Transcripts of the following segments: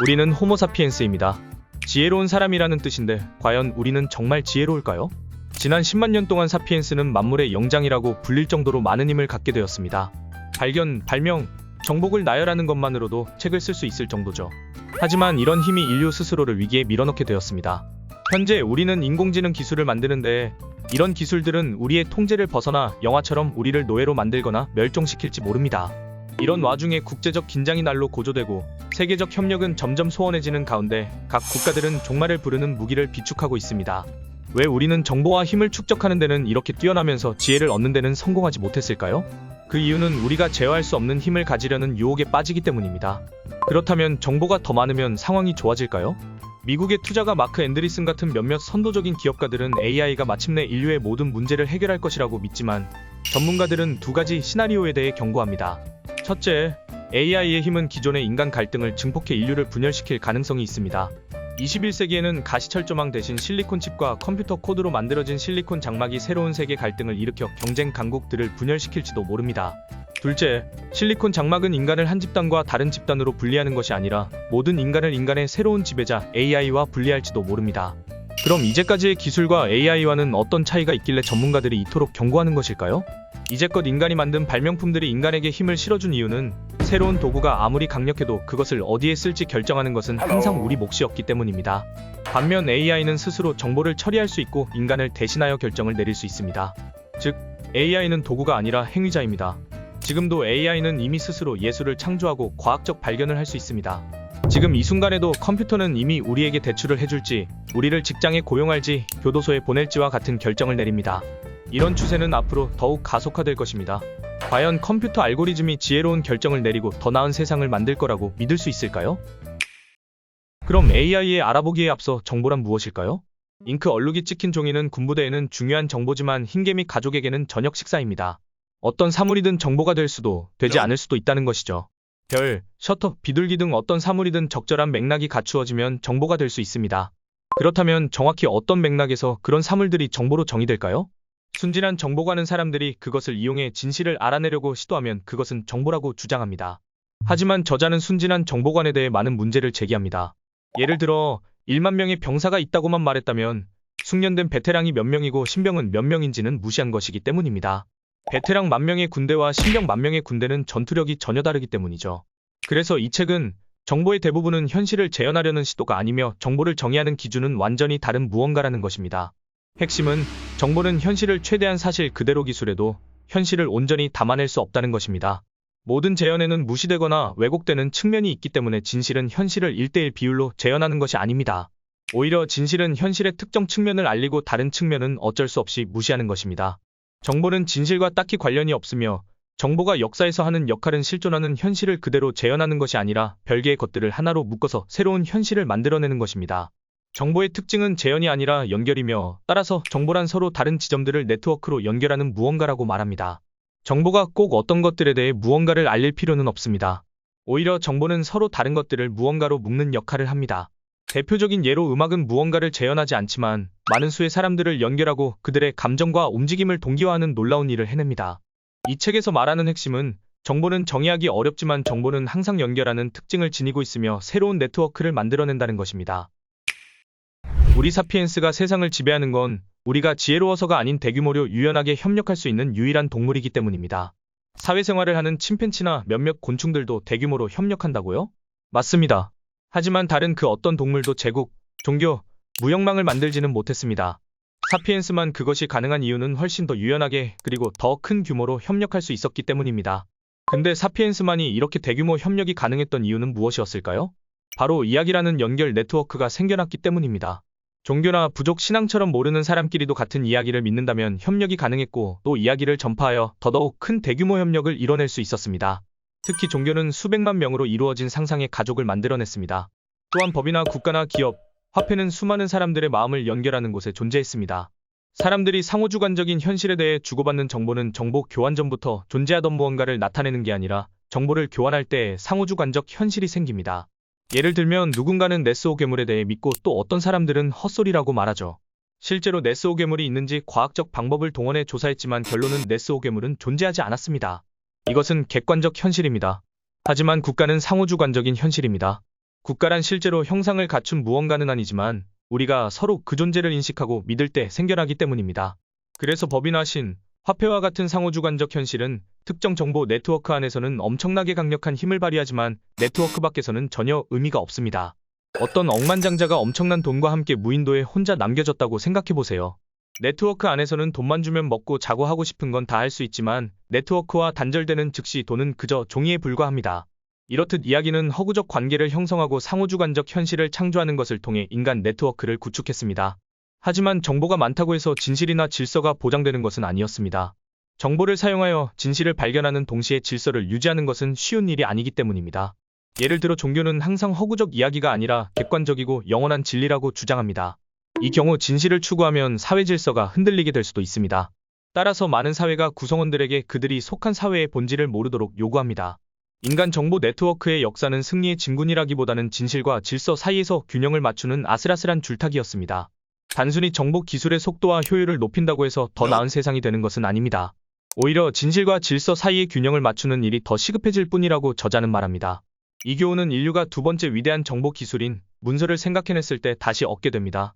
우리는 호모사피엔스입니다. 지혜로운 사람이라는 뜻인데 과연 우리는 정말 지혜로울까요? 지난 10만 년 동안 사피엔스는 만물의 영장이라고 불릴 정도로 많은 힘을 갖게 되었습니다. 발견, 발명, 정복을 나열하는 것만으로도 책을 쓸 수 있을 정도죠. 하지만 이런 힘이 인류 스스로를 위기에 밀어넣게 되었습니다. 현재 우리는 인공지능 기술을 만드는데 이런 기술들은 우리의 통제를 벗어나 영화처럼 우리를 노예로 만들거나 멸종시킬지 모릅니다. 이런 와중에 국제적 긴장이 날로 고조되고 세계적 협력은 점점 소원해지는 가운데 각 국가들은 종말을 부르는 무기를 비축하고 있습니다. 왜 우리는 정보와 힘을 축적하는 데는 이렇게 뛰어나면서 지혜를 얻는 데는 성공하지 못했을까요? 그 이유는 우리가 제어할 수 없는 힘을 가지려는 유혹에 빠지기 때문입니다. 그렇다면 정보가 더 많으면 상황이 좋아질까요? 미국의 투자가 마크 앤드리슨 같은 몇몇 선도적인 기업가들은 AI가 마침내 인류의 모든 문제를 해결할 것이라고 믿지만 전문가들은 두 가지 시나리오에 대해 경고합니다. 첫째, AI의 힘은 기존의 인간 갈등을 증폭해 인류를 분열시킬 가능성이 있습니다. 21세기에는 가시철조망 대신 실리콘 칩과 컴퓨터 코드로 만들어진 실리콘 장막이 새로운 세계 갈등을 일으켜 경쟁 강국들을 분열시킬지도 모릅니다. 둘째, 실리콘 장막은 인간을 한 집단과 다른 집단으로 분리하는 것이 아니라 모든 인간을 인간의 새로운 지배자 AI와 분리할지도 모릅니다. 그럼 이제까지의 기술과 AI와는 어떤 차이가 있길래 전문가들이 이토록 경고하는 것일까요? 이제껏 인간이 만든 발명품들이 인간에게 힘을 실어준 이유는 새로운 도구가 아무리 강력해도 그것을 어디에 쓸지 결정하는 것은 항상 우리 몫이었기 때문입니다. 반면 AI는 스스로 정보를 처리할 수 있고 인간을 대신하여 결정을 내릴 수 있습니다. 즉, AI는 도구가 아니라 행위자입니다. 지금도 AI는 이미 스스로 예술을 창조하고 과학적 발견을 할 수 있습니다. 지금 이 순간에도 컴퓨터는 이미 우리에게 대출을 해줄지, 우리를 직장에 고용할지, 교도소에 보낼지와 같은 결정을 내립니다. 이런 추세는 앞으로 더욱 가속화될 것입니다. 과연 컴퓨터 알고리즘이 지혜로운 결정을 내리고 더 나은 세상을 만들 거라고 믿을 수 있을까요? 그럼 AI의 알아보기에 앞서 정보란 무엇일까요? 잉크 얼룩이 찍힌 종이는 군부대에는 중요한 정보지만 흰개미 가족에게는 저녁 식사입니다. 어떤 사물이든 정보가 될 수도 되지 않을 수도 있다는 것이죠. 별, 셔터, 비둘기 등 어떤 사물이든 적절한 맥락이 갖추어지면 정보가 될 수 있습니다. 그렇다면 정확히 어떤 맥락에서 그런 사물들이 정보로 정의될까요? 순진한 정보가는 사람들이 그것을 이용해 진실을 알아내려고 시도하면 그것은 정보라고 주장합니다. 하지만 저자는 순진한 정보관에 대해 많은 문제를 제기합니다. 예를 들어 1만 명의 병사가 있다고만 말했다면 숙련된 베테랑이 몇 명이고 신병은 몇 명인지는 무시한 것이기 때문입니다. 베테랑 10,000명의 군대와 신병 10,000명의 군대는 전투력이 전혀 다르기 때문이죠. 그래서 이 책은 정보의 대부분은 현실을 재현하려는 시도가 아니며 정보를 정의하는 기준은 완전히 다른 무언가라는 것입니다. 핵심은 정보는 현실을 최대한 사실 그대로 기술해도 현실을 온전히 담아낼 수 없다는 것입니다. 모든 재현에는 무시되거나 왜곡되는 측면이 있기 때문에 진실은 현실을 1:1 비율로 재현하는 것이 아닙니다. 오히려 진실은 현실의 특정 측면을 알리고 다른 측면은 어쩔 수 없이 무시하는 것입니다. 정보는 진실과 딱히 관련이 없으며 정보가 역사에서 하는 역할은 실존하는 현실을 그대로 재현하는 것이 아니라 별개의 것들을 하나로 묶어서 새로운 현실을 만들어내는 것입니다. 정보의 특징은 재현이 아니라 연결이며 따라서 정보란 서로 다른 지점들을 네트워크로 연결하는 무언가라고 말합니다. 정보가 꼭 어떤 것들에 대해 무언가를 알릴 필요는 없습니다. 오히려 정보는 서로 다른 것들을 무언가로 묶는 역할을 합니다. 대표적인 예로 음악은 무언가를 재현하지 않지만 많은 수의 사람들을 연결하고 그들의 감정과 움직임을 동기화하는 놀라운 일을 해냅니다. 이 책에서 말하는 핵심은 정보는 정의하기 어렵지만 정보는 항상 연결하는 특징을 지니고 있으며 새로운 네트워크를 만들어낸다는 것입니다. 우리 사피엔스가 세상을 지배하는 건 우리가 지혜로워서가 아닌 대규모로 유연하게 협력할 수 있는 유일한 동물이기 때문입니다. 사회생활을 하는 침팬지나 몇몇 곤충들도 대규모로 협력한다고요? 맞습니다. 하지만 다른 그 어떤 동물도 제국, 종교, 무역망을 만들지는 못했습니다. 사피엔스만 그것이 가능한 이유는 훨씬 더 유연하게 그리고 더 큰 규모로 협력할 수 있었기 때문입니다. 근데 사피엔스만이 이렇게 대규모 협력이 가능했던 이유는 무엇이었을까요? 바로 이야기라는 연결 네트워크가 생겨났기 때문입니다. 종교나 부족 신앙처럼 모르는 사람끼리도 같은 이야기를 믿는다면 협력이 가능했고 또 이야기를 전파하여 더더욱 큰 대규모 협력을 이뤄낼 수 있었습니다. 특히 종교는 수백만 명으로 이루어진 상상의 가족을 만들어냈습니다. 또한 법이나 국가나 기업, 화폐는 수많은 사람들의 마음을 연결하는 곳에 존재했습니다. 사람들이 상호주관적인 현실에 대해 주고받는 정보는 정보 교환 전부터 존재하던 무언가를 나타내는 게 아니라 정보를 교환할 때 상호주관적 현실이 생깁니다. 예를 들면 누군가는 네스호 괴물에 대해 믿고 또 어떤 사람들은 헛소리라고 말하죠. 실제로 네스호 괴물이 있는지 과학적 방법을 동원해 조사했지만 결론은 네스호 괴물은 존재하지 않았습니다. 이것은 객관적 현실입니다. 하지만 국가는 상호주관적인 현실입니다. 국가란 실제로 형상을 갖춘 무언가는 아니지만 우리가 서로 그 존재를 인식하고 믿을 때 생겨나기 때문입니다. 그래서 법이나 신, 화폐와 같은 상호주관적 현실은 특정 정보 네트워크 안에서는 엄청나게 강력한 힘을 발휘하지만 네트워크 밖에서는 전혀 의미가 없습니다. 어떤 억만장자가 엄청난 돈과 함께 무인도에 혼자 남겨졌다고 생각해보세요. 네트워크 안에서는 돈만 주면 먹고 자고 하고 싶은 건 다 할 수 있지만 네트워크와 단절되는 즉시 돈은 그저 종이에 불과합니다. 이렇듯 이야기는 허구적 관계를 형성하고 상호주관적 현실을 창조하는 것을 통해 인간 네트워크를 구축했습니다. 하지만 정보가 많다고 해서 진실이나 질서가 보장되는 것은 아니었습니다. 정보를 사용하여 진실을 발견하는 동시에 질서를 유지하는 것은 쉬운 일이 아니기 때문입니다. 예를 들어 종교는 항상 허구적 이야기가 아니라 객관적이고 영원한 진리라고 주장합니다. 이 경우 진실을 추구하면 사회 질서가 흔들리게 될 수도 있습니다. 따라서 많은 사회가 구성원들에게 그들이 속한 사회의 본질을 모르도록 요구합니다. 인간 정보 네트워크의 역사는 승리의 진군이라기보다는 진실과 질서 사이에서 균형을 맞추는 아슬아슬한 줄타기였습니다. 단순히 정보 기술의 속도와 효율을 높인다고 해서 더 나은 세상이 되는 것은 아닙니다. 오히려 진실과 질서 사이의 균형을 맞추는 일이 더 시급해질 뿐이라고 저자는 말합니다. 이 교훈은 인류가 두 번째 위대한 정보 기술인 문서를 생각해냈을 때 다시 얻게 됩니다.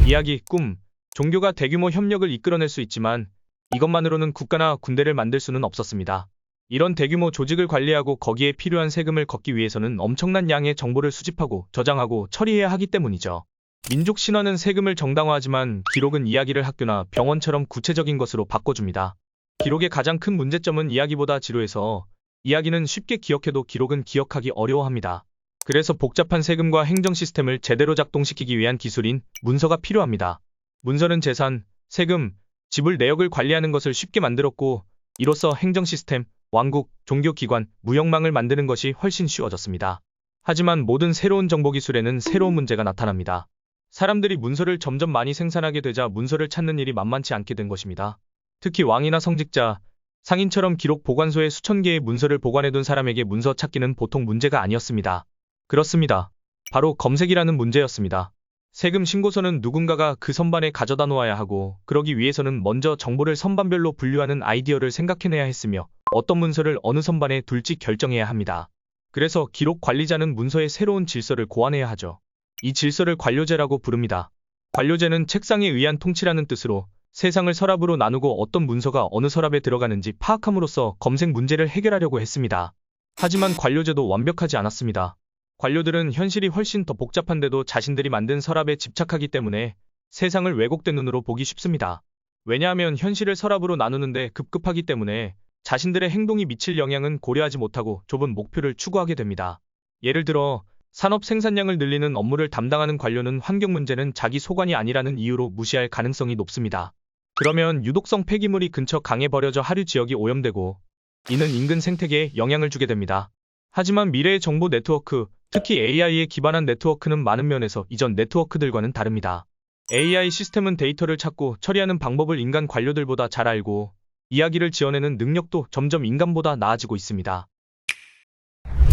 이야기, 꿈, 종교가 대규모 협력을 이끌어낼 수 있지만 이것만으로는 국가나 군대를 만들 수는 없었습니다. 이런 대규모 조직을 관리하고 거기에 필요한 세금을 걷기 위해서는 엄청난 양의 정보를 수집하고 저장하고 처리해야 하기 때문이죠. 민족 신화는 세금을 정당화하지만 기록은 이야기를 학교나 병원처럼 구체적인 것으로 바꿔줍니다. 기록의 가장 큰 문제점은 이야기보다 지루해서 이야기는 쉽게 기억해도 기록은 기억하기 어려워합니다. 그래서 복잡한 세금과 행정 시스템을 제대로 작동시키기 위한 기술인 문서가 필요합니다. 문서는 재산, 세금, 지불 내역을 관리하는 것을 쉽게 만들었고 이로써 행정 시스템, 왕국, 종교기관, 무역망을 만드는 것이 훨씬 쉬워졌습니다. 하지만 모든 새로운 정보기술에는 새로운 문제가 나타납니다. 사람들이 문서를 점점 많이 생산하게 되자 문서를 찾는 일이 만만치 않게 된 것입니다. 특히 왕이나 성직자, 상인처럼 기록 보관소에 수천 개의 문서를 보관해둔 사람에게 문서 찾기는 보통 문제가 아니었습니다. 그렇습니다. 바로 검색이라는 문제였습니다. 세금 신고서는 누군가가 그 선반에 가져다 놓아야 하고 그러기 위해서는 먼저 정보를 선반별로 분류하는 아이디어를 생각해내야 했으며 어떤 문서를 어느 선반에 둘지 결정해야 합니다. 그래서 기록 관리자는 문서의 새로운 질서를 고안해야 하죠. 이 질서를 관료제라고 부릅니다. 관료제는 책상에 의한 통치라는 뜻으로 세상을 서랍으로 나누고 어떤 문서가 어느 서랍에 들어가는지 파악함으로써 검색 문제를 해결하려고 했습니다. 하지만 관료제도 완벽하지 않았습니다. 관료들은 현실이 훨씬 더 복잡한데도 자신들이 만든 서랍에 집착하기 때문에 세상을 왜곡된 눈으로 보기 쉽습니다. 왜냐하면 현실을 서랍으로 나누는데 급급하기 때문에 자신들의 행동이 미칠 영향은 고려하지 못하고 좁은 목표를 추구하게 됩니다. 예를 들어 산업 생산량을 늘리는 업무를 담당하는 관료는 환경 문제는 자기 소관이 아니라는 이유로 무시할 가능성이 높습니다. 그러면 유독성 폐기물이 근처 강에 버려져 하류 지역이 오염되고 이는 인근 생태계에 영향을 주게 됩니다. 하지만 미래의 정보 네트워크, 특히 AI에 기반한 네트워크는 많은 면에서 이전 네트워크들과는 다릅니다. AI 시스템은 데이터를 찾고 처리하는 방법을 인간 관료들보다 잘 알고 이야기를 지어내는 능력도 점점 인간보다 나아지고 있습니다.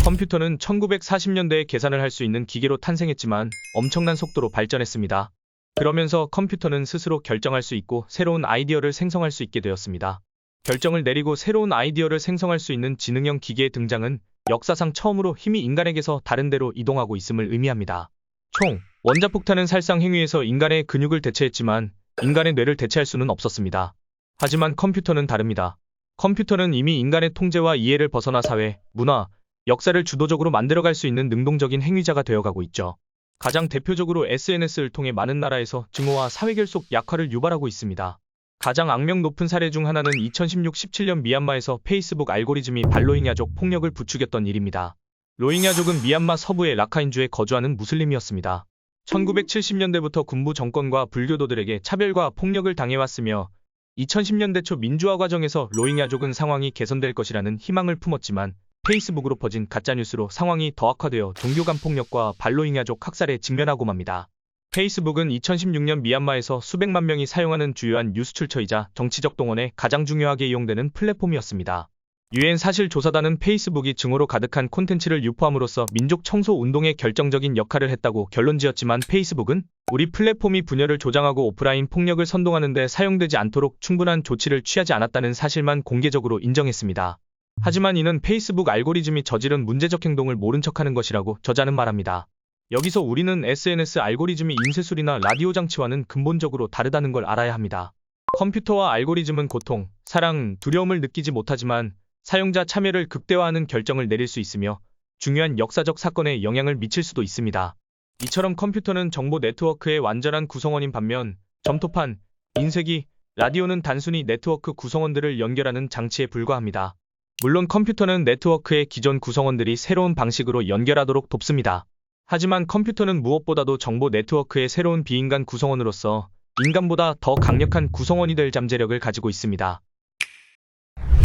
컴퓨터는 1940년대에 계산을 할 수 있는 기계로 탄생했지만 엄청난 속도로 발전했습니다. 그러면서 컴퓨터는 스스로 결정할 수 있고 새로운 아이디어를 생성할 수 있게 되었습니다. 결정을 내리고 새로운 아이디어를 생성할 수 있는 지능형 기계의 등장은 역사상 처음으로 힘이 인간에게서 다른 데로 이동하고 있음을 의미합니다. 총, 원자폭탄은 살상 행위에서 인간의 근육을 대체했지만 인간의 뇌를 대체할 수는 없었습니다. 하지만 컴퓨터는 다릅니다. 컴퓨터는 이미 인간의 통제와 이해를 벗어나 사회, 문화, 역사를 주도적으로 만들어갈 수 있는 능동적인 행위자가 되어가고 있죠. 가장 대표적으로 SNS를 통해 많은 나라에서 증오와 사회결속 약화를 유발하고 있습니다. 가장 악명 높은 사례 중 하나는 2016-17년 미얀마에서 페이스북 알고리즘이 반로힝야족 폭력을 부추겼던 일입니다. 로힝야족은 미얀마 서부의 라카인주에 거주하는 무슬림이었습니다. 1970년대부터 군부 정권과 불교도들에게 차별과 폭력을 당해왔으며 2010년대 초 민주화 과정에서 로힝야족은 상황이 개선될 것이라는 희망을 품었지만 페이스북으로 퍼진 가짜뉴스로 상황이 더 악화되어 종교 간 폭력과 반로힝야족 학살에 직면하고 맙니다. 페이스북은 2016년 미얀마에서 수백만 명이 사용하는 주요한 뉴스 출처이자 정치적 동원에 가장 중요하게 이용되는 플랫폼이었습니다. UN 사실조사단은 페이스북이 증오로 가득한 콘텐츠를 유포함으로써 민족 청소 운동에 결정적인 역할을 했다고 결론지었지만 페이스북은 우리 플랫폼이 분열을 조장하고 오프라인 폭력을 선동하는 데 사용되지 않도록 충분한 조치를 취하지 않았다는 사실만 공개적으로 인정했습니다. 하지만 이는 페이스북 알고리즘이 저지른 문제적 행동을 모른 척하는 것이라고 저자는 말합니다. 여기서 우리는 SNS 알고리즘이 인쇄술이나 라디오 장치와는 근본적으로 다르다는 걸 알아야 합니다. 컴퓨터와 알고리즘은 고통, 사랑, 두려움을 느끼지 못하지만 사용자 참여를 극대화하는 결정을 내릴 수 있으며 중요한 역사적 사건에 영향을 미칠 수도 있습니다. 이처럼 컴퓨터는 정보 네트워크의 완전한 구성원인 반면 점토판, 인쇄기, 라디오는 단순히 네트워크 구성원들을 연결하는 장치에 불과합니다. 물론 컴퓨터는 네트워크의 기존 구성원들이 새로운 방식으로 연결하도록 돕습니다. 하지만 컴퓨터는 무엇보다도 정보 네트워크의 새로운 비인간 구성원으로서 인간보다 더 강력한 구성원이 될 잠재력을 가지고 있습니다.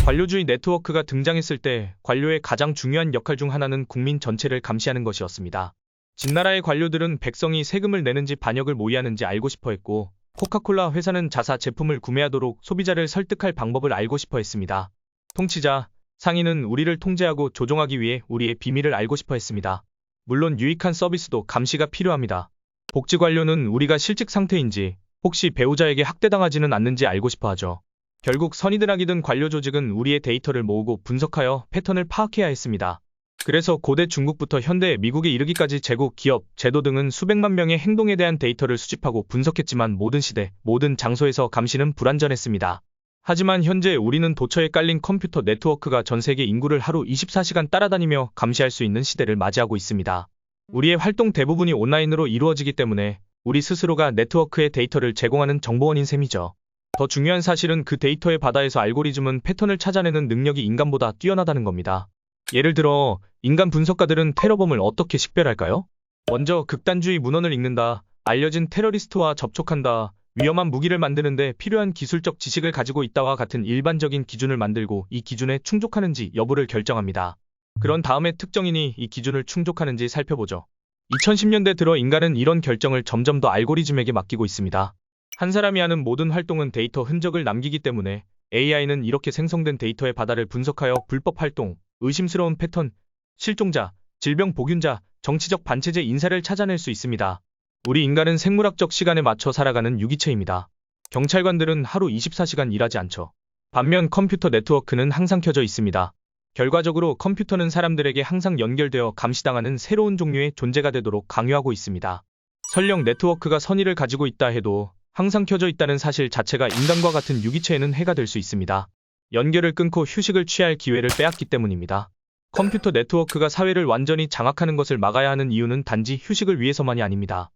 관료주의 네트워크가 등장했을 때 관료의 가장 중요한 역할 중 하나는 국민 전체를 감시하는 것이었습니다. 진나라의 관료들은 백성이 세금을 내는지 반역을 모의하는지 알고 싶어 했고, 코카콜라 회사는 자사 제품을 구매하도록 소비자를 설득할 방법을 알고 싶어 했습니다. 통치자, 상인은 우리를 통제하고 조종하기 위해 우리의 비밀을 알고 싶어 했습니다. 물론 유익한 서비스도 감시가 필요합니다. 복지관료는 우리가 실직 상태인지, 혹시 배우자에게 학대당하지는 않는지 알고 싶어 하죠. 결국 선의든 악이든 관료 조직은 우리의 데이터를 모으고 분석하여 패턴을 파악해야 했습니다. 그래서 고대 중국부터 현대 미국에 이르기까지 제국, 기업, 제도 등은 수백만 명의 행동에 대한 데이터를 수집하고 분석했지만 모든 시대, 모든 장소에서 감시는 불완전했습니다. 하지만 현재 우리는 도처에 깔린 컴퓨터 네트워크가 전 세계 인구를 하루 24시간 따라다니며 감시할 수 있는 시대를 맞이하고 있습니다. 우리의 활동 대부분이 온라인으로 이루어지기 때문에 우리 스스로가 네트워크의 데이터를 제공하는 정보원인 셈이죠. 더 중요한 사실은 그 데이터의 바다에서 알고리즘은 패턴을 찾아내는 능력이 인간보다 뛰어나다는 겁니다. 예를 들어 인간 분석가들은 테러범을 어떻게 식별할까요? 먼저 극단주의 문헌을 읽는다, 알려진 테러리스트와 접촉한다, 위험한 무기를 만드는데 필요한 기술적 지식을 가지고 있다와 같은 일반적인 기준을 만들고 이 기준에 충족하는지 여부를 결정합니다. 그런 다음에 특정인이 이 기준을 충족하는지 살펴보죠. 2010년대 들어 인간은 이런 결정을 점점 더 알고리즘에게 맡기고 있습니다. 한 사람이 하는 모든 활동은 데이터 흔적을 남기기 때문에 AI는 이렇게 생성된 데이터의 바다를 분석하여 불법 활동, 의심스러운 패턴, 실종자, 질병 복균자, 정치적 반체제 인사를 찾아낼 수 있습니다. 우리 인간은 생물학적 시간에 맞춰 살아가는 유기체입니다. 경찰관들은 하루 24시간 일하지 않죠. 반면 컴퓨터 네트워크는 항상 켜져 있습니다. 결과적으로 컴퓨터는 사람들에게 항상 연결되어 감시당하는 새로운 종류의 존재가 되도록 강요하고 있습니다. 설령 네트워크가 선의를 가지고 있다 해도 항상 켜져 있다는 사실 자체가 인간과 같은 유기체에는 해가 될 수 있습니다. 연결을 끊고 휴식을 취할 기회를 빼앗기 때문입니다. 컴퓨터 네트워크가 사회를 완전히 장악하는 것을 막아야 하는 이유는 단지 휴식을 위해서만이 아닙니다.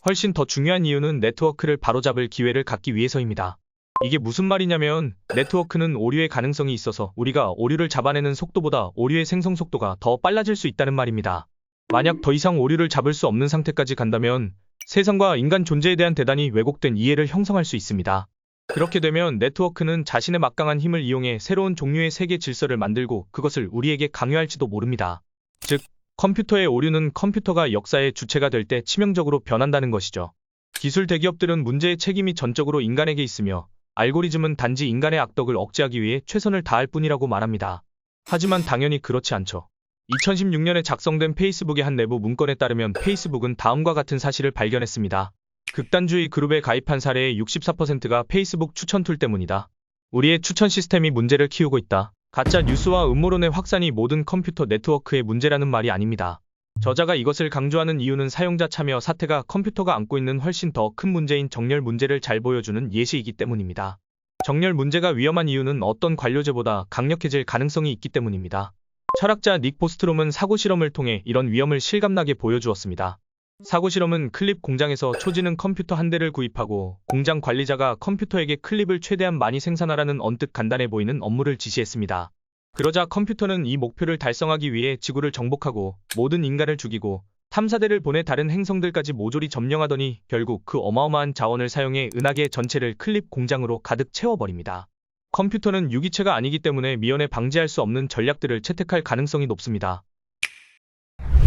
훨씬 더 중요한 이유는 네트워크를 바로잡을 기회를 갖기 위해서입니다. 이게 무슨 말이냐면 네트워크는 오류의 가능성이 있어서 우리가 오류를 잡아내는 속도보다 오류의 생성 속도가 더 빨라질 수 있다는 말입니다. 만약 더 이상 오류를 잡을 수 없는 상태까지 간다면 세상과 인간 존재에 대한 대단히 왜곡된 이해를 형성할 수 있습니다. 그렇게 되면 네트워크는 자신의 막강한 힘을 이용해 새로운 종류의 세계 질서를 만들고 그것을 우리에게 강요할지도 모릅니다. 즉, 컴퓨터의 오류는 컴퓨터가 역사의 주체가 될 때 치명적으로 변한다는 것이죠. 기술 대기업들은 문제의 책임이 전적으로 인간에게 있으며 알고리즘은 단지 인간의 악덕을 억제하기 위해 최선을 다할 뿐이라고 말합니다. 하지만 당연히 그렇지 않죠. 2016년에 작성된 페이스북의 한 내부 문건에 따르면 페이스북은 다음과 같은 사실을 발견했습니다. 극단주의 그룹에 가입한 사례의 64%가 페이스북 추천 툴 때문이다. 우리의 추천 시스템이 문제를 키우고 있다. 가짜 뉴스와 음모론의 확산이 모든 컴퓨터 네트워크의 문제라는 말이 아닙니다. 저자가 이것을 강조하는 이유는 사용자 참여 사태가 컴퓨터가 안고 있는 훨씬 더 큰 문제인 정렬 문제를 잘 보여주는 예시이기 때문입니다. 정렬 문제가 위험한 이유는 어떤 관료제보다 강력해질 가능성이 있기 때문입니다. 철학자 닉 보스트롬은 사고 실험을 통해 이런 위험을 실감나게 보여주었습니다. 사고 실험은 클립 공장에서 초지능 컴퓨터 한 대를 구입하고 공장 관리자가 컴퓨터에게 클립을 최대한 많이 생산하라는 언뜻 간단해 보이는 업무를 지시했습니다. 그러자 컴퓨터는 이 목표를 달성하기 위해 지구를 정복하고 모든 인간을 죽이고 탐사대를 보내 다른 행성들까지 모조리 점령하더니 결국 그 어마어마한 자원을 사용해 은하계 전체를 클립 공장으로 가득 채워버립니다. 컴퓨터는 유기체가 아니기 때문에 미연에 방지할 수 없는 전략들을 채택할 가능성이 높습니다.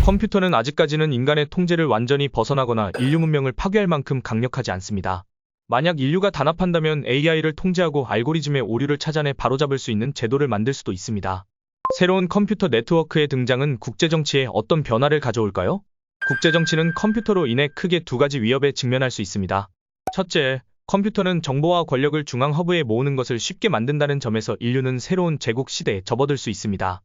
컴퓨터는 아직까지는 인간의 통제를 완전히 벗어나거나 인류 문명을 파괴할 만큼 강력하지 않습니다. 만약 인류가 단합한다면 AI를 통제하고 알고리즘의 오류를 찾아내 바로잡을 수 있는 제도를 만들 수도 있습니다. 새로운 컴퓨터 네트워크의 등장은 국제정치에 어떤 변화를 가져올까요? 국제정치는 컴퓨터로 인해 크게 두 가지 위협에 직면할 수 있습니다. 첫째, 컴퓨터는 정보와 권력을 중앙 허브에 모으는 것을 쉽게 만든다는 점에서 인류는 새로운 제국 시대에 접어들 수 있습니다.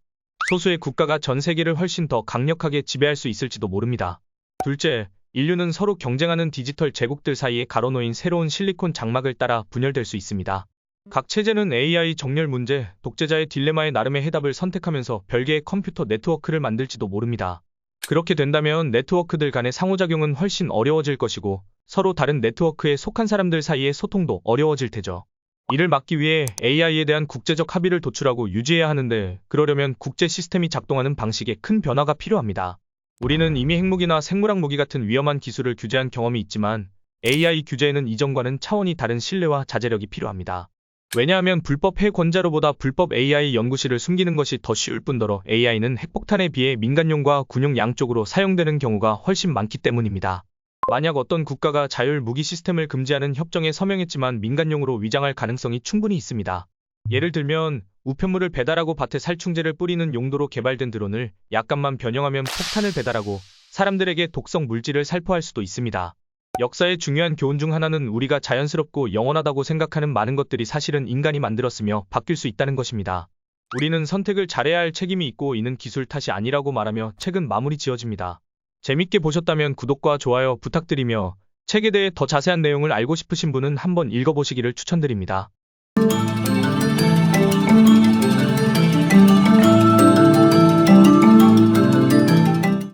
소수의 국가가 전 세계를 훨씬 더 강력하게 지배할 수 있을지도 모릅니다. 둘째, 인류는 서로 경쟁하는 디지털 제국들 사이에 가로놓인 새로운 실리콘 장막을 따라 분열될 수 있습니다. 각 체제는 AI 정렬 문제, 독재자의 딜레마에 나름의 해답을 선택하면서 별개의 컴퓨터 네트워크를 만들지도 모릅니다. 그렇게 된다면 네트워크들 간의 상호작용은 훨씬 어려워질 것이고 서로 다른 네트워크에 속한 사람들 사이의 소통도 어려워질 테죠. 이를 막기 위해 AI에 대한 국제적 합의를 도출하고 유지해야 하는데 그러려면 국제 시스템이 작동하는 방식에 큰 변화가 필요합니다. 우리는 이미 핵무기나 생물학 무기 같은 위험한 기술을 규제한 경험이 있지만 AI 규제에는 이전과는 차원이 다른 신뢰와 자제력이 필요합니다. 왜냐하면 불법 해권자로보다 불법 AI 연구실을 숨기는 것이 더 쉬울 뿐더러 AI는 핵폭탄에 비해 민간용과 군용 양쪽으로 사용되는 경우가 훨씬 많기 때문입니다. 만약 어떤 국가가 자율 무기 시스템을 금지하는 협정에 서명했지만 민간용으로 위장할 가능성이 충분히 있습니다. 예를 들면 우편물을 배달하고 밭에 살충제를 뿌리는 용도로 개발된 드론을 약간만 변형하면 폭탄을 배달하고 사람들에게 독성 물질을 살포할 수도 있습니다. 역사의 중요한 교훈 중 하나는 우리가 자연스럽고 영원하다고 생각하는 많은 것들이 사실은 인간이 만들었으며 바뀔 수 있다는 것입니다. 우리는 선택을 잘해야 할 책임이 있고 이는 기술 탓이 아니라고 말하며 책은 마무리 지어집니다. 재밌게 보셨다면 구독과 좋아요 부탁드리며 책에 대해 더 자세한 내용을 알고 싶으신 분은 한번 읽어보시기를 추천드립니다.